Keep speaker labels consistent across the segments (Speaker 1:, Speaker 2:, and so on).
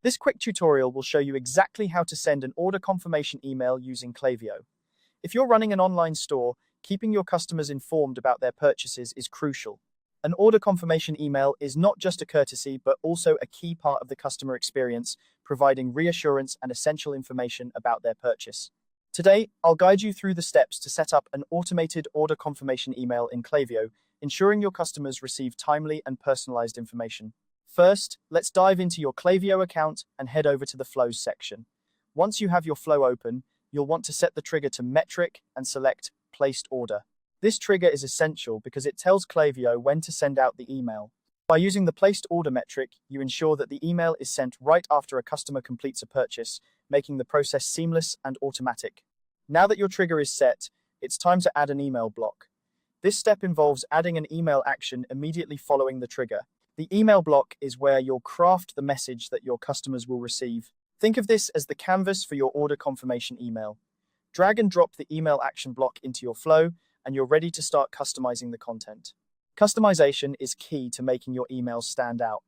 Speaker 1: This quick tutorial will show you exactly how to send an order confirmation email using Klaviyo. If you're running an online store, keeping your customers informed about their purchases is crucial. An order confirmation email is not just a courtesy, but also a key part of the customer experience, providing reassurance and essential information about their purchase. Today, I'll guide you through the steps to set up an automated order confirmation email in Klaviyo, ensuring your customers receive timely and personalized information. First, let's dive into your Klaviyo account and head over to the Flows section. Once you have your flow open, you'll want to set the trigger to metric and select Placed Order. This trigger is essential because it tells Klaviyo when to send out the email. By using the Placed Order metric, you ensure that the email is sent right after a customer completes a purchase, making the process seamless and automatic. Now that your trigger is set, it's time to add an email block. This step involves adding an email action immediately following the trigger. The email block is where you'll craft the message that your customers will receive. Think of this as the canvas for your order confirmation email. Drag and drop the email action block into your flow, and you're ready to start customizing the content. Customization is key to making your emails stand out.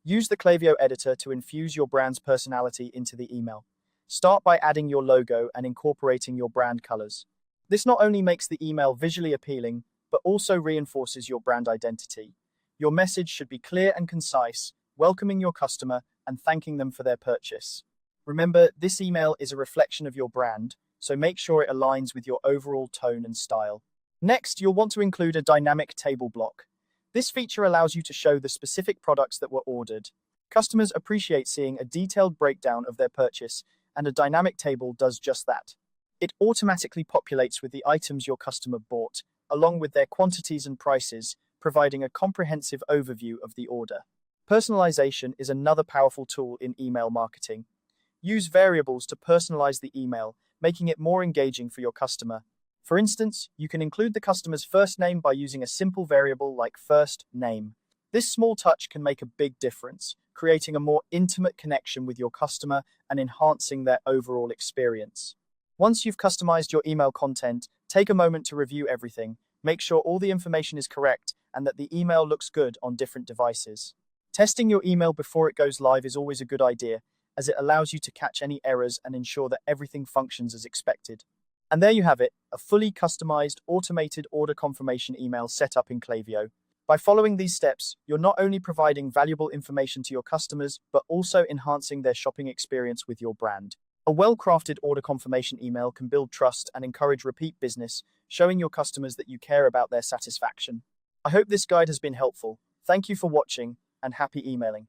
Speaker 1: Use the Klaviyo editor to infuse your brand's personality into the email. Start by adding your logo and incorporating your brand colors. This not only makes the email visually appealing, but also reinforces your brand identity. Your message should be clear and concise, welcoming your customer and thanking them for their purchase. Remember, this email is a reflection of your brand, so make sure it aligns with your overall tone and style. Next, you'll want to include a dynamic table block. This feature allows you to show the specific products that were ordered. Customers appreciate seeing a detailed breakdown of their purchase, and a dynamic table does just that. It automatically populates with the items your customer bought, along with their quantities and prices, providing a comprehensive overview of the order. Personalization is another powerful tool in email marketing. Use variables to personalize the email, making it more engaging for your customer. For instance, you can include the customer's first name by using a simple variable like first name. This small touch can make a big difference, creating a more intimate connection with your customer and enhancing their overall experience. Once you've customized your email content, take a moment to review everything. Make sure all the information is correct and that the email looks good on different devices. Testing your email before it goes live is always a good idea, as it allows you to catch any errors and ensure that everything functions as expected. And there you have it, a fully customized, automated order confirmation email set up in Klaviyo. By following these steps, you're not only providing valuable information to your customers, but also enhancing their shopping experience with your brand. A well-crafted order confirmation email can build trust and encourage repeat business, showing your customers that you care about their satisfaction. I hope this guide has been helpful. Thank you for watching, and happy emailing.